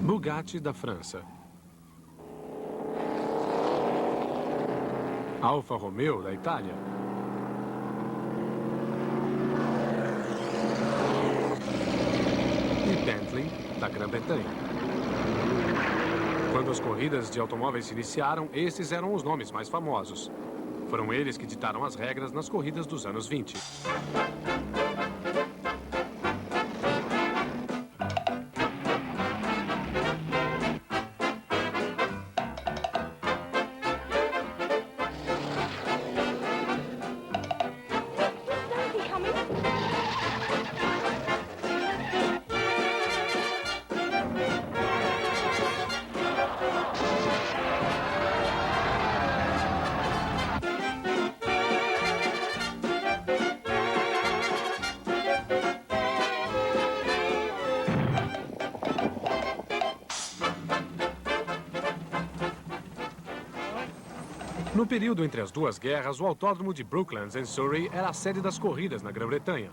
Bugatti da França. Alfa Romeo da Itália. E Bentley da Grã-Bretanha. Quando as corridas de automóveis se iniciaram, esses eram os nomes mais famosos. Foram eles que ditaram as regras nas corridas dos anos 20. No período entre as duas guerras, o autódromo de Brooklands, em Surrey, era a sede das corridas na Grã-Bretanha.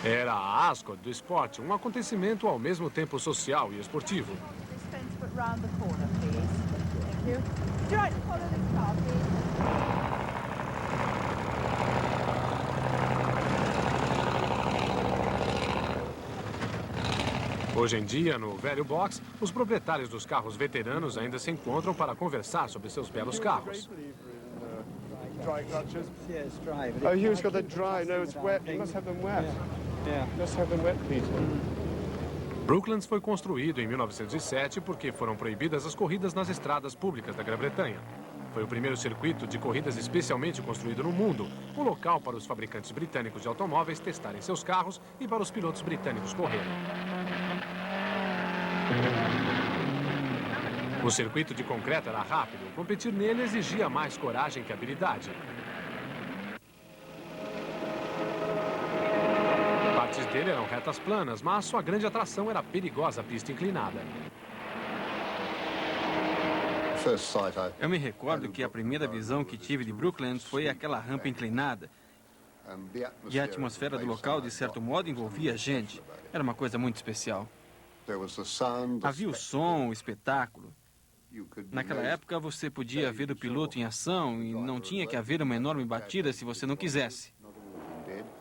Era a Ascot do esporte, um acontecimento ao mesmo tempo social e esportivo. Hoje em dia, no velho box, os proprietários dos carros veteranos ainda se encontram para conversar sobre seus belos carros. Oh, Hugh's got that dry. No, it's wet. You must have them wet. Let's have them wet, Peter. Brooklands foi construído em 1907 porque foram proibidas as corridas nas estradas públicas da Grã-Bretanha. Foi o primeiro circuito de corridas especialmente construído no mundo, um local para os fabricantes britânicos de automóveis testarem seus carros e para os pilotos britânicos correrem. O circuito de concreto era rápido, competir nele exigia mais coragem que habilidade. Partes dele eram retas planas, mas sua grande atração era a perigosa pista inclinada. Eu me recordo que a primeira visão que tive de Brooklands foi aquela rampa inclinada. E a atmosfera do local, de certo modo, envolvia a gente. Era uma coisa muito especial. Havia o som, o espetáculo. Naquela época, você podia ver o piloto em ação e não tinha que haver uma enorme batida se você não quisesse.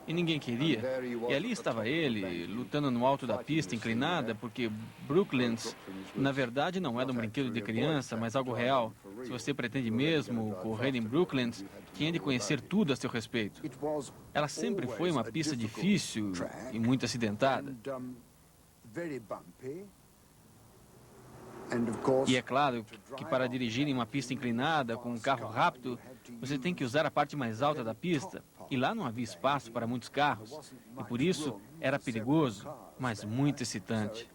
E ninguém queria. E ali estava ele, lutando no alto da pista inclinada, porque Brooklands, na verdade, não era um brinquedo de criança, mas algo real. Se você pretende mesmo correr em Brooklands, tinha de conhecer tudo a seu respeito. Ela sempre foi uma pista difícil e muito acidentada. E é claro que para dirigir em uma pista inclinada, com um carro rápido, você tem que usar a parte mais alta da pista. E lá não havia espaço para muitos carros. E por isso era perigoso, mas muito excitante.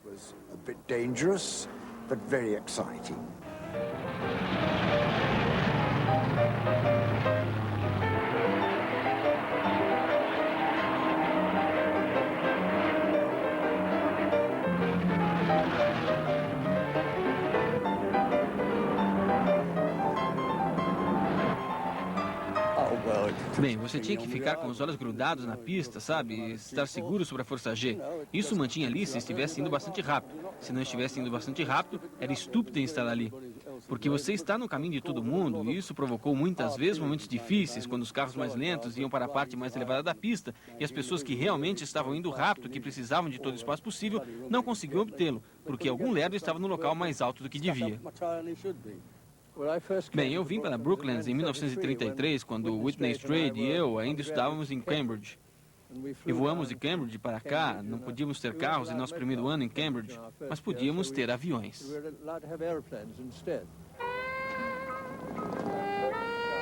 Bem, você tinha que ficar com os olhos grudados na pista, sabe? Estar seguro sobre a força G. Isso mantinha ali se estivesse indo bastante rápido. Se não estivesse indo bastante rápido, era estúpido em estar ali. Porque você está no caminho de todo mundo e isso provocou muitas vezes momentos difíceis, quando os carros mais lentos iam para a parte mais elevada da pista e as pessoas que realmente estavam indo rápido, que precisavam de todo o espaço possível, não conseguiam obtê-lo, porque algum lerdo estava no local mais alto do que devia. Bem, eu vim para Brooklands em 1933, quando Whitney Strayed e eu ainda estudávamos em Cambridge. E voamos de Cambridge para cá, não podíamos ter carros em nosso primeiro ano em Cambridge, mas podíamos ter aviões.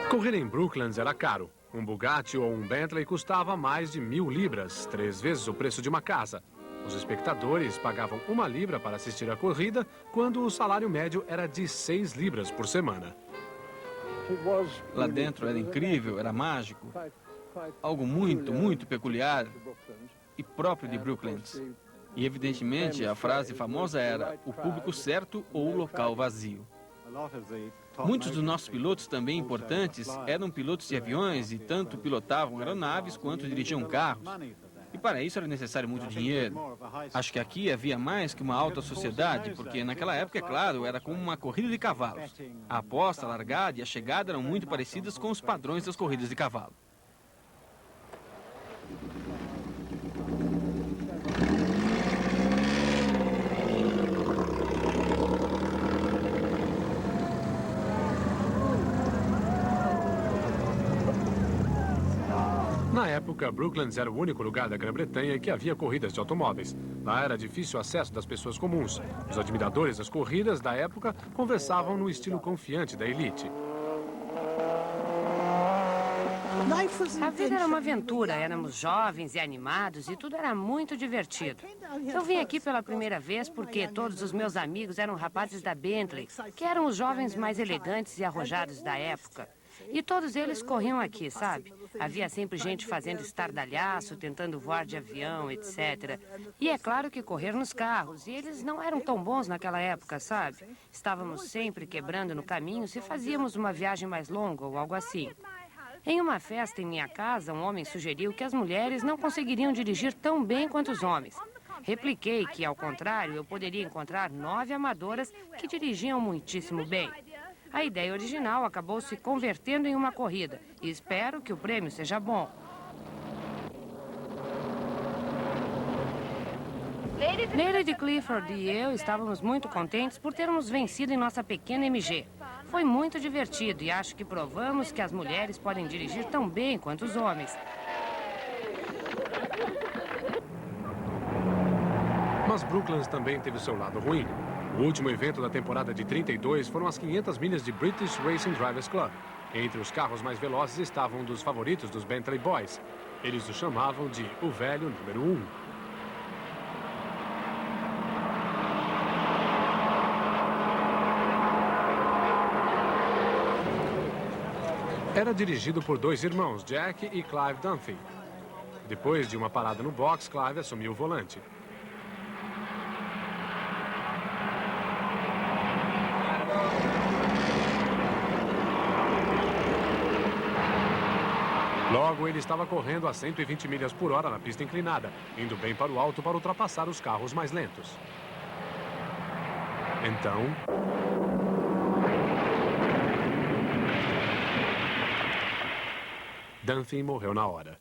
Correr em Brooklands era caro. Um Bugatti ou um Bentley custava mais de 1.000 libras, 3 vezes o preço de uma casa. Os espectadores pagavam 1 libra para assistir à corrida, quando o salário médio era de 6 libras por semana. Lá dentro era incrível, era mágico, algo muito, muito peculiar e próprio de Brooklands. E, evidentemente, a frase famosa era o público certo ou o local vazio. Muitos dos nossos pilotos também importantes eram pilotos de aviões e tanto pilotavam aeronaves quanto dirigiam carros. E para isso era necessário muito dinheiro. Acho que aqui havia mais que uma alta sociedade, porque naquela época, é claro, era como uma corrida de cavalos. A aposta, a largada e a chegada eram muito parecidas com os padrões das corridas de cavalo. Na época, Brooklands era o único lugar da Grã-Bretanha em que havia corridas de automóveis. Lá era difícil o acesso das pessoas comuns. Os admiradores das corridas da época conversavam no estilo confiante da elite. A vida era uma aventura, éramos jovens e animados e tudo era muito divertido. Eu vim aqui pela primeira vez porque todos os meus amigos eram rapazes da Bentley, que eram os jovens mais elegantes e arrojados da época. E todos eles corriam aqui, sabe? Havia sempre gente fazendo estardalhaço, tentando voar de avião, etc. E é claro que correr nos carros, e eles não eram tão bons naquela época, sabe? Estávamos sempre quebrando no caminho se fazíamos uma viagem mais longa ou algo assim. Em uma festa em minha casa, um homem sugeriu que as mulheres não conseguiriam dirigir tão bem quanto os homens. Repliquei que, ao contrário, eu poderia encontrar 9 amadoras que dirigiam muitíssimo bem. A ideia original acabou se convertendo em uma corrida e espero que o prêmio seja bom. Lady Clifford e eu estávamos muito contentes por termos vencido em nossa pequena MG. Foi muito divertido e acho que provamos que as mulheres podem dirigir tão bem quanto os homens. Mas Brooklands também teve seu lado ruim. O último evento da temporada de 32 foram as 500 milhas de British Racing Drivers Club. Entre os carros mais velozes estavam um dos favoritos dos Bentley Boys. Eles o chamavam de o velho número 1. Era dirigido por 2 irmãos, Jack e Clive Dunphy. Depois de uma parada no box, Clive assumiu o volante. Logo, ele estava correndo a 120 milhas por hora na pista inclinada, indo bem para o alto para ultrapassar os carros mais lentos. Então... Dunphy morreu na hora.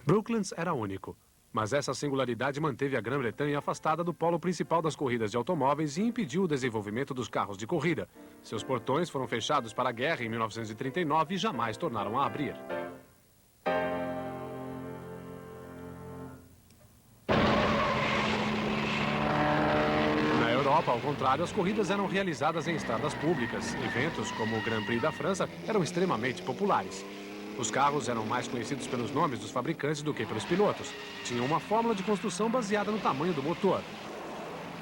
Brooklands era único, mas essa singularidade manteve a Grã-Bretanha afastada do polo principal das corridas de automóveis e impediu o desenvolvimento dos carros de corrida. Seus portões foram fechados para a guerra em 1939 e jamais tornaram a abrir. Na Europa, ao contrário, as corridas eram realizadas em estradas públicas. Eventos como o Grand Prix da França eram extremamente populares. Os carros eram mais conhecidos pelos nomes dos fabricantes do que pelos pilotos. Tinham uma fórmula de construção baseada no tamanho do motor.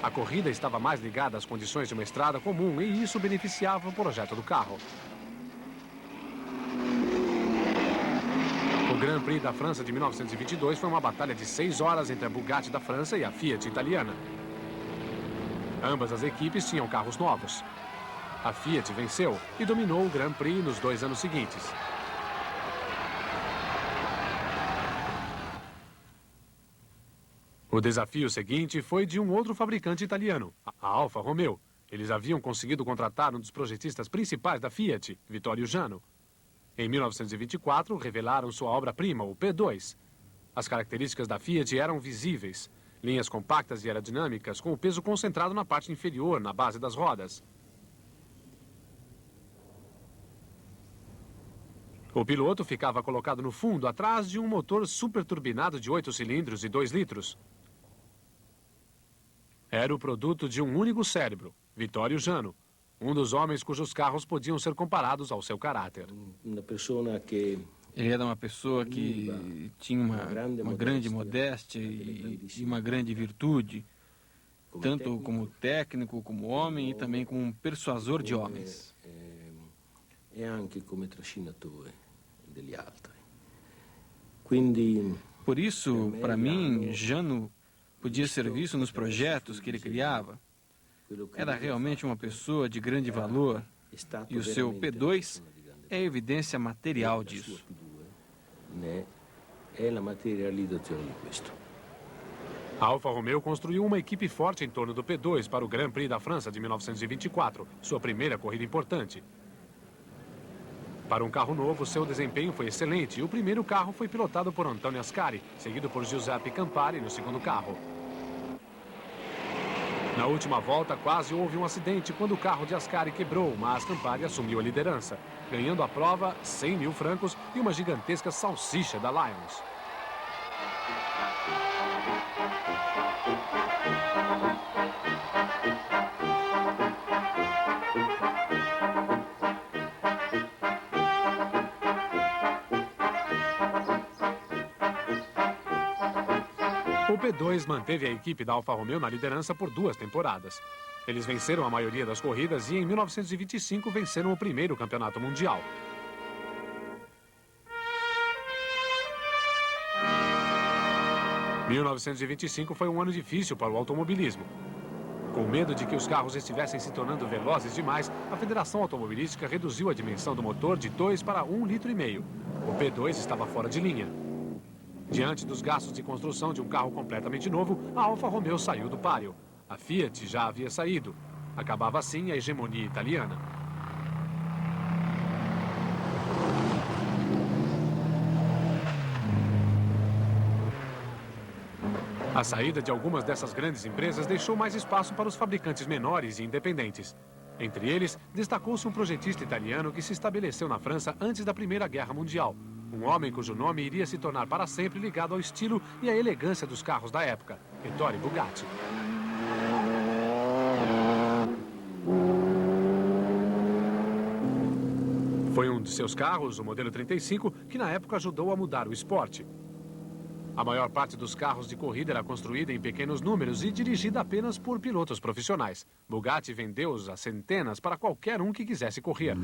A corrida estava mais ligada às condições de uma estrada comum e isso beneficiava o projeto do carro. O Grand Prix da França de 1922 foi uma batalha de 6 horas entre a Bugatti da França e a Fiat italiana. Ambas as equipes tinham carros novos. A Fiat venceu e dominou o Grand Prix nos 2 anos seguintes. O desafio seguinte foi de um outro fabricante italiano, a Alfa Romeo. Eles haviam conseguido contratar um dos projetistas principais da Fiat, Vittorio Jano. Em 1924, revelaram sua obra-prima, o P2. As características da Fiat eram visíveis. Linhas compactas e aerodinâmicas, com o peso concentrado na parte inferior, na base das rodas. O piloto ficava colocado no fundo, atrás de um motor superturbinado de 8 cilindros e 2 litros. Era o produto de um único cérebro, Vittorio Jano, um dos homens cujos carros podiam ser comparados ao seu caráter. Ele era uma pessoa que tinha uma grande modéstia e uma grande virtude, tanto como técnico, como homem e também como um persuasor de homens. E anche come trascinatore degli altri. Por isso, para mim, Jano podia ser visto nos projetos que ele criava. Era realmente uma pessoa de grande valor e o seu P2 é a evidência material disso. Né é a materialização disso. A Alfa Romeo construiu uma equipe forte em torno do P2 para o Grand Prix da França de 1924, sua primeira corrida importante. Para um carro novo, seu desempenho foi excelente e o primeiro carro foi pilotado por Antonio Ascari, seguido por Giuseppe Campari no segundo carro. Na última volta, quase houve um acidente quando o carro de Ascari quebrou, mas Campari assumiu a liderança, ganhando a prova 100 mil francos e uma gigantesca salsicha da Lions. O P2 manteve a equipe da Alfa Romeo na liderança por 2 temporadas. Eles venceram a maioria das corridas e, em 1925, venceram o primeiro campeonato mundial. Em 1925 foi um ano difícil para o automobilismo. Com medo de que os carros estivessem se tornando velozes demais, a Federação Automobilística reduziu a dimensão do motor de 2 para 1,5 litros. O P2 estava fora de linha. Diante dos gastos de construção de um carro completamente novo, a Alfa Romeo saiu do páreo. A Fiat já havia saído. Acabava assim a hegemonia italiana. A saída de algumas dessas grandes empresas deixou mais espaço para os fabricantes menores e independentes. Entre eles, destacou-se um projetista italiano que se estabeleceu na França antes da Primeira Guerra Mundial. Um homem cujo nome iria se tornar para sempre ligado ao estilo e à elegância dos carros da época, Ettore Bugatti. Foi um de seus carros, o modelo 35, que na época ajudou a mudar o esporte. A maior parte dos carros de corrida era construída em pequenos números e dirigida apenas por pilotos profissionais. Bugatti vendeu-os a centenas para qualquer um que quisesse correr.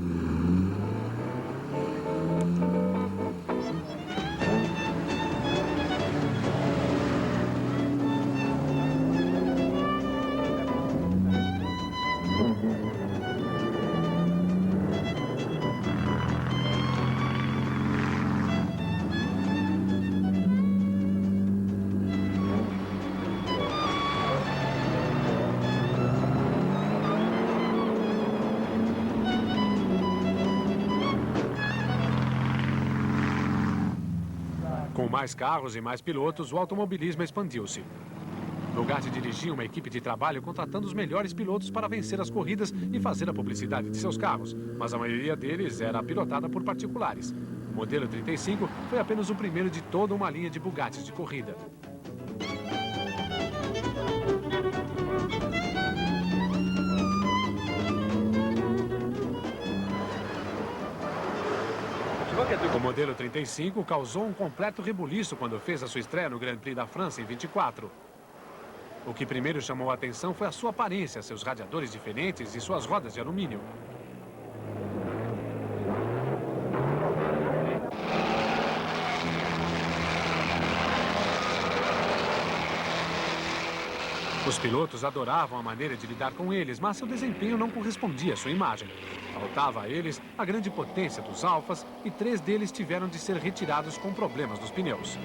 Com mais carros e mais pilotos, o automobilismo expandiu-se. Bugatti dirigia uma equipe de trabalho contratando os melhores pilotos para vencer as corridas e fazer a publicidade de seus carros, mas a maioria deles era pilotada por particulares. O modelo 35 foi apenas o primeiro de toda uma linha de Bugattis de corrida. O modelo 35 causou um completo rebuliço quando fez a sua estreia no Grand Prix da França em 24. O que primeiro chamou a atenção foi a sua aparência, seus radiadores diferentes e suas rodas de alumínio. Os pilotos adoravam a maneira de lidar com eles, mas seu desempenho não correspondia à sua imagem. Faltava a eles a grande potência dos Alfas e 3 deles tiveram de ser retirados com problemas nos pneus.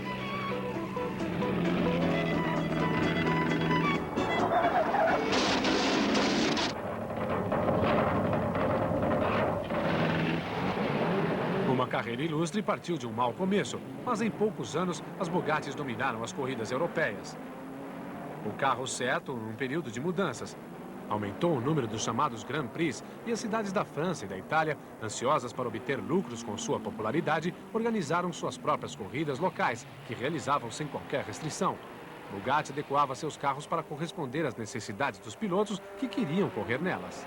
Uma carreira ilustre partiu de um mau começo, mas em poucos anos as Bugattis dominaram as corridas europeias. O carro certo num período de mudanças. Aumentou o número dos chamados Grand Prix e as cidades da França e da Itália, ansiosas para obter lucros com sua popularidade, organizaram suas próprias corridas locais, que realizavam sem qualquer restrição. Bugatti adequava seus carros para corresponder às necessidades dos pilotos que queriam correr nelas.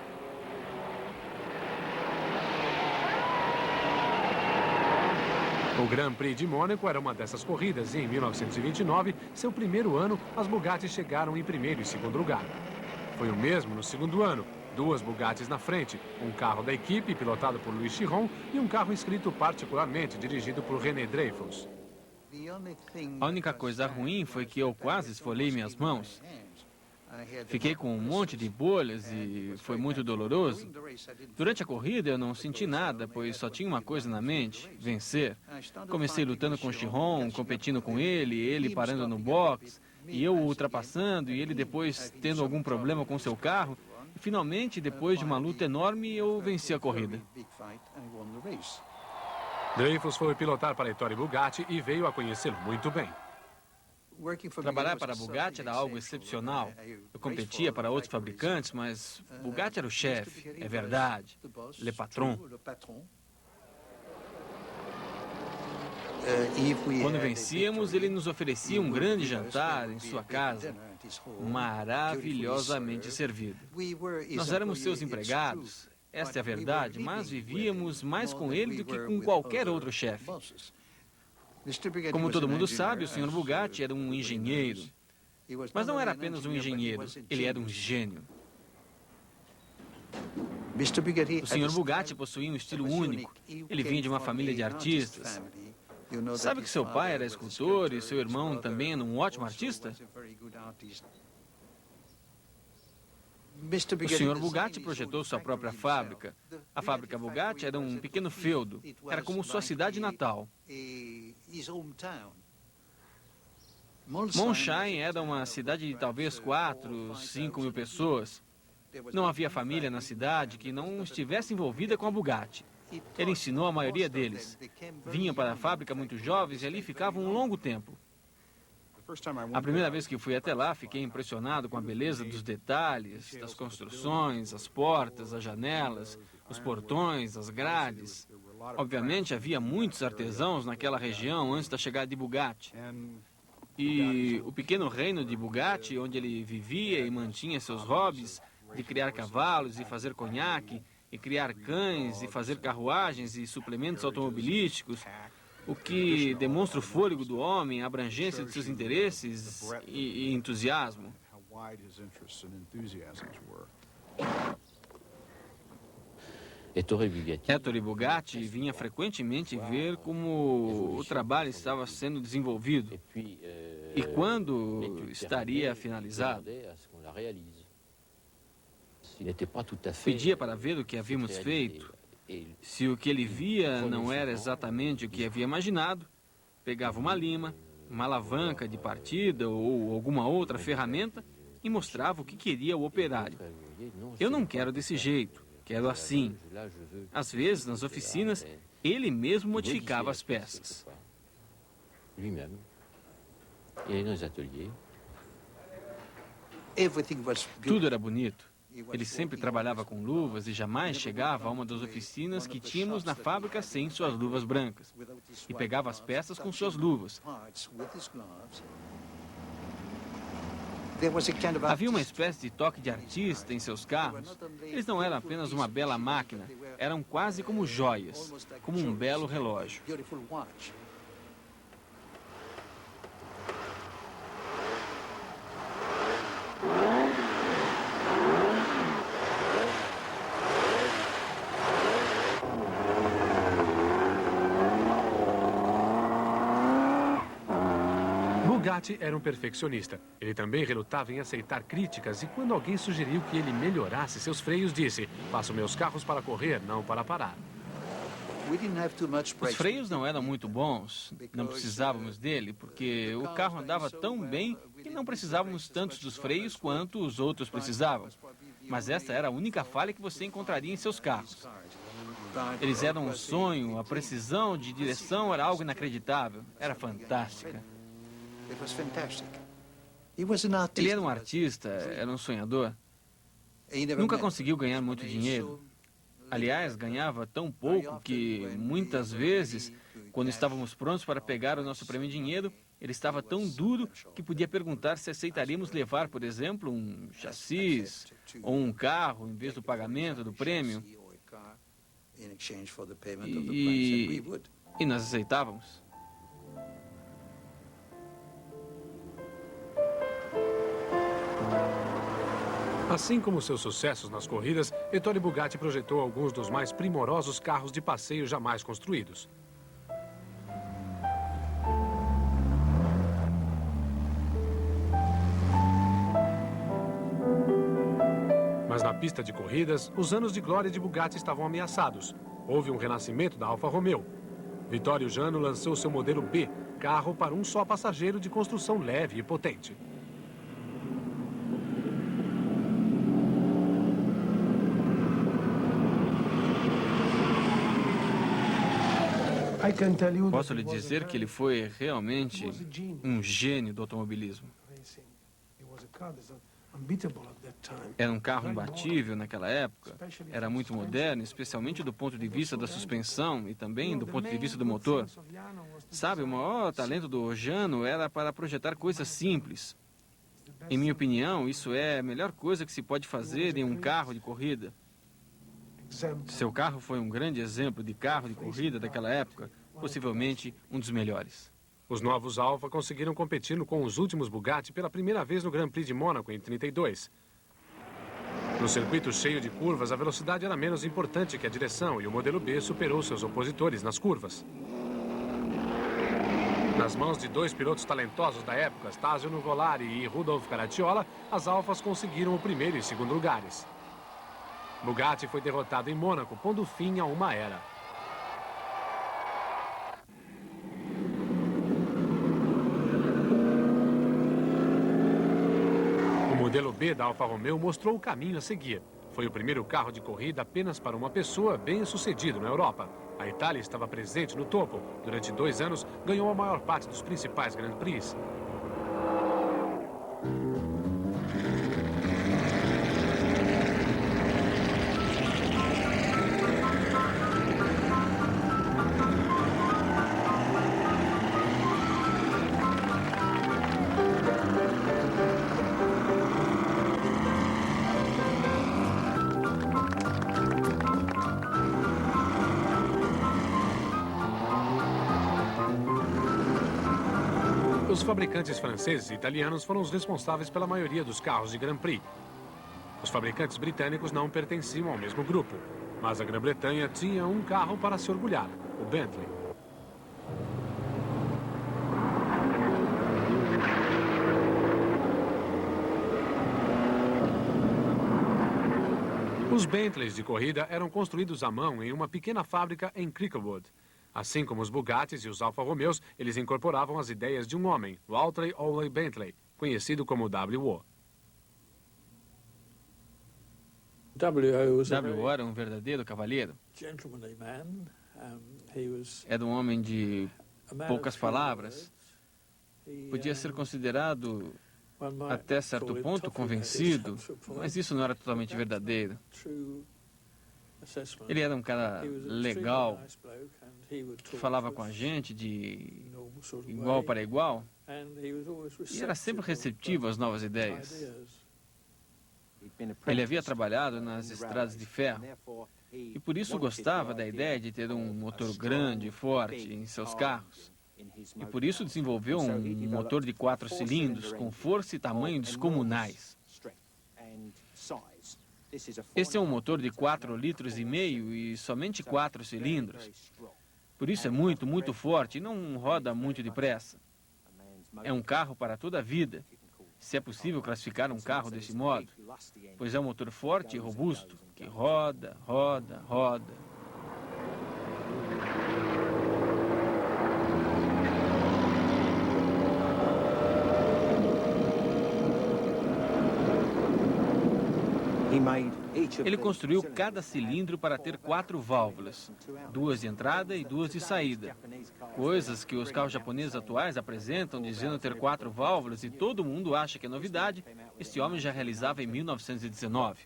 O Grand Prix de Mônaco era uma dessas corridas e, em 1929, seu primeiro ano, as Bugattis chegaram em primeiro e segundo lugar. Foi o mesmo no segundo ano, 2 Bugattis na frente, um carro da equipe, pilotado por Louis Chiron, e um carro inscrito particularmente, dirigido por René Dreyfus. A única coisa ruim foi que eu quase esfolei minhas mãos. Fiquei com um monte de bolhas e foi muito doloroso. Durante a corrida eu não senti nada, pois só tinha uma coisa na mente: vencer. Comecei lutando com o Chiron, competindo com ele parando no box, e eu o ultrapassando, e ele depois tendo algum problema com seu carro. E finalmente, depois de uma luta enorme, eu venci a corrida. Dreyfus foi pilotar para Ettore Bugatti e veio a conhecê-lo muito bem. Trabalhar para a Bugatti era algo excepcional. Eu competia para outros fabricantes, mas Bugatti era o chefe, é verdade, le patron. Quando vencíamos, ele nos oferecia um grande jantar em sua casa, maravilhosamente servido. Nós éramos seus empregados, esta é a verdade, mas vivíamos mais com ele do que com qualquer outro chefe. Como todo mundo sabe, o Sr. Bugatti era um engenheiro. Mas não era apenas um engenheiro, ele era um gênio. O Sr. Bugatti possuía um estilo único. Ele vinha de uma família de artistas. Sabe que seu pai era escultor e seu irmão também era um ótimo artista? O Sr. Bugatti projetou sua própria fábrica. A fábrica Bugatti era um pequeno feudo. Era como sua cidade natal. Monshine era uma cidade de talvez 4, 5 mil pessoas. Não havia família na cidade que não estivesse envolvida com a Bugatti. Ele ensinou a maioria deles. Vinham para a fábrica muito jovens e ali ficavam um longo tempo. A primeira vez que fui até lá, fiquei impressionado com a beleza dos detalhes, das construções, as portas, as janelas, os portões, as grades. Obviamente, havia muitos artesãos naquela região antes da chegada de Bugatti. E o pequeno reino de Bugatti, onde ele vivia e mantinha seus hobbies de criar cavalos e fazer conhaque, e criar cães e fazer carruagens e suplementos automobilísticos, o que demonstra o fôlego do homem, a abrangência de seus interesses e entusiasmo. Ettore Bugatti vinha frequentemente ver como o trabalho estava sendo desenvolvido e quando estaria finalizado. Pedia para ver o que havíamos feito. Se o que ele via não era exatamente o que havia imaginado, pegava uma lima, uma alavanca de partida ou alguma outra ferramenta e mostrava o que queria o operário. Eu não quero desse jeito, quero assim. Às vezes, nas oficinas, ele mesmo modificava as peças. Tudo era bonito. Ele sempre trabalhava com luvas e jamais chegava a uma das oficinas que tínhamos na fábrica sem suas luvas brancas. E pegava as peças com suas luvas. Havia uma espécie de toque de artista em seus carros. Eles não eram apenas uma bela máquina, eram quase como joias, como um belo relógio. Bugatti era um perfeccionista. Ele também relutava em aceitar críticas e quando alguém sugeriu que ele melhorasse seus freios, disse: "Faço meus carros para correr, não para parar." Os freios não eram muito bons, não precisávamos dele, porque o carro andava tão bem que não precisávamos tanto dos freios quanto os outros precisavam. Mas esta era a única falha que você encontraria em seus carros. Eles eram um sonho, a precisão de direção era algo inacreditável, era fantástica. Ele era um artista, era um sonhador. Nunca conseguiu ganhar muito dinheiro. Aliás, ganhava tão pouco que, muitas vezes, quando estávamos prontos para pegar o nosso prêmio em dinheiro, ele estava tão duro que podia perguntar se aceitaríamos levar, por exemplo, um chassis ou um carro em vez do pagamento do prêmio. E nós aceitávamos. Assim como seus sucessos nas corridas, Ettore Bugatti projetou alguns dos mais primorosos carros de passeio jamais construídos. pista de corridas, os anos de glória de Bugatti estavam ameaçados. Houve um renascimento da Alfa Romeo. Vittorio Jano lançou seu modelo B, carro para um só passageiro de construção leve e potente. Posso lhe dizer que ele foi realmente um gênio do automobilismo. Era um carro imbatível naquela época, era muito moderno, especialmente do ponto de vista da suspensão e também do ponto de vista do motor. Sabe, o maior talento do Jano era para projetar coisas simples. Em minha opinião, isso é a melhor coisa que se pode fazer em um carro de corrida. Seu carro foi um grande exemplo de carro de corrida daquela época, possivelmente um dos melhores. Os novos Alfa conseguiram competir com os últimos Bugatti pela primeira vez no Grand Prix de Mônaco em 32. No circuito cheio de curvas, a velocidade era menos importante que a direção e o modelo B superou seus opositores nas curvas. Nas mãos de dois pilotos talentosos da época, Stasio Nuvolari e Rudolf Caracciola, as Alfas conseguiram o primeiro e segundo lugares. Bugatti foi derrotado em Mônaco, pondo fim a uma era. O modelo B da Alfa Romeo mostrou o caminho a seguir. Foi o primeiro carro de corrida apenas para uma pessoa bem-sucedido na Europa. A Itália estava presente no topo. Durante 2 anos, ganhou a maior parte dos principais Grand Prix. Os fabricantes franceses e italianos foram os responsáveis pela maioria dos carros de Grand Prix. Os fabricantes britânicos não pertenciam ao mesmo grupo, mas a Grã-Bretanha tinha um carro para se orgulhar, o Bentley. Os Bentleys de corrida eram construídos à mão em uma pequena fábrica em Cricklewood. Assim como os Bugattis e os Alfa Romeos, eles incorporavam as ideias de um homem, Walter Orley Bentley, conhecido como W.O. W.O. era um verdadeiro cavalheiro. Era um homem de poucas palavras. Podia ser considerado, até certo ponto, convencido, mas isso não era totalmente verdadeiro. Ele era um cara legal, que falava com a gente de igual para igual, e era sempre receptivo às novas ideias. Ele havia trabalhado nas estradas de ferro, e por isso gostava da ideia de ter um motor grande e forte em seus carros. E por isso desenvolveu um motor de 4 cilindros, com força e tamanho descomunais. Este é um motor de 4,5 litros e somente 4 cilindros. Por isso é muito forte e não roda muito depressa. É um carro para toda a vida, se é possível classificar um carro desse modo, pois é um motor forte e robusto, que roda. Ele construiu cada cilindro para ter 4 válvulas, 2 de entrada e 2 de saída. Coisas que os carros japoneses atuais apresentam dizendo ter 4 válvulas e todo mundo acha que é novidade, este homem já realizava em 1919.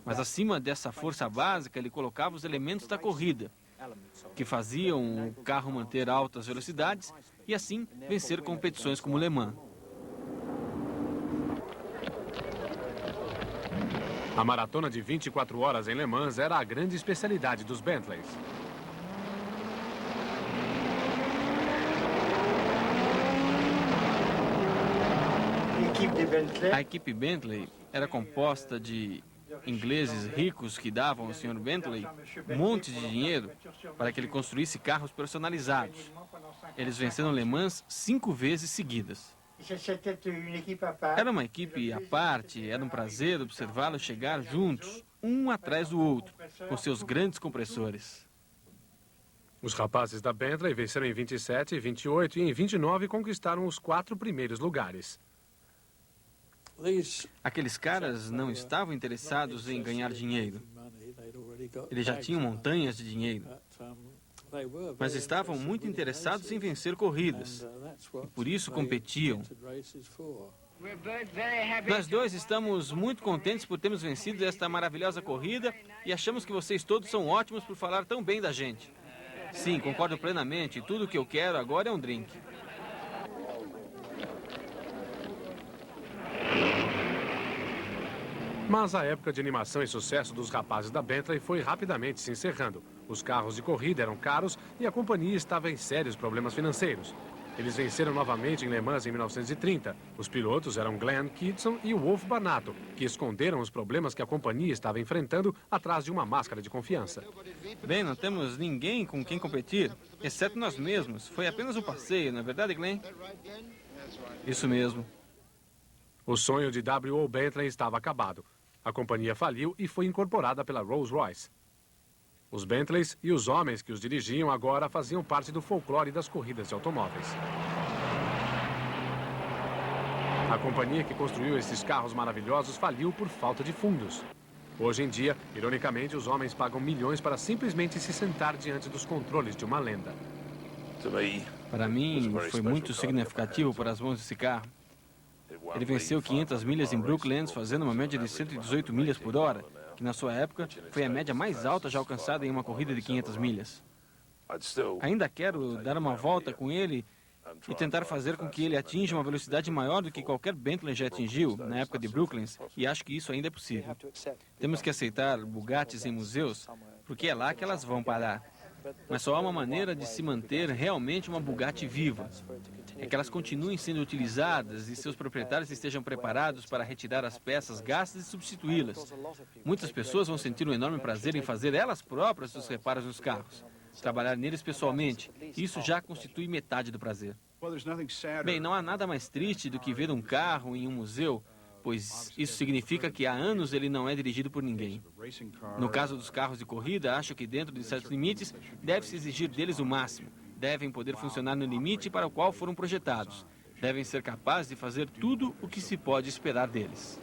Mas acima dessa força básica, ele colocava os elementos da corrida, que faziam o carro manter altas velocidades e assim vencer competições como Le Mans. A maratona de 24 horas em Le Mans era a grande especialidade dos Bentleys. A equipe Bentley era composta de ingleses ricos que davam ao Sr. Bentley um monte de dinheiro para que ele construísse carros personalizados. Eles venceram Le Mans 5 vezes seguidas. Era uma equipe à parte, era um prazer observá-los chegar juntos, um atrás do outro, com seus grandes compressores. Os rapazes da Bentley venceram em 27, 28 e em 29 conquistaram os 4 primeiros lugares. Aqueles caras não estavam interessados em ganhar dinheiro. Eles já tinham montanhas de dinheiro. Mas estavam muito interessados em vencer corridas. E por isso competiam. Nós dois estamos muito contentes por termos vencido esta maravilhosa corrida e achamos que vocês todos são ótimos por falar tão bem da gente. Sim, concordo plenamente. Tudo o que eu quero agora é um drink. Mas a época de animação e sucesso dos rapazes da Bentley foi rapidamente se encerrando. Os carros de corrida eram caros e a companhia estava em sérios problemas financeiros. Eles venceram novamente em Le Mans em 1930. Os pilotos eram Glenn Kidston e Wolf Barnato, que esconderam os problemas que a companhia estava enfrentando atrás de uma máscara de confiança. Bem, não temos ninguém com quem competir, exceto nós mesmos. Foi apenas um passeio, não é verdade, Glenn? Isso mesmo. O sonho de W.O. Bentley estava acabado. A companhia faliu e foi incorporada pela Rolls-Royce. Os Bentleys e os homens que os dirigiam agora faziam parte do folclore das corridas de automóveis. A companhia que construiu esses carros maravilhosos faliu por falta de fundos. Hoje em dia, ironicamente, os homens pagam milhões para simplesmente se sentar diante dos controles de uma lenda. Para mim, foi muito significativo por as mãos desse carro. Ele venceu 500 milhas em Brooklands, fazendo uma média de 118 milhas por hora, que na sua época foi a média mais alta já alcançada em uma corrida de 500 milhas. Ainda quero dar uma volta com ele e tentar fazer com que ele atinja uma velocidade maior do que qualquer Bentley já atingiu na época de Brooklands, e acho que isso ainda é possível. Temos que aceitar Bugattis em museus, porque é lá que elas vão parar. Mas só há uma maneira de se manter realmente uma Bugatti viva. É que elas continuem sendo utilizadas e seus proprietários estejam preparados para retirar as peças gastas e substituí-las. Muitas pessoas vão sentir um enorme prazer em fazer elas próprias os reparos nos carros. Trabalhar neles pessoalmente. Isso já constitui metade do prazer. Bem, não há nada mais triste do que ver um carro em um museu, pois isso significa que há anos ele não é dirigido por ninguém. No caso dos carros de corrida, acho que dentro de certos limites, deve-se exigir deles o máximo. Devem poder funcionar no limite para o qual foram projetados. Devem ser capazes de fazer tudo o que se pode esperar deles.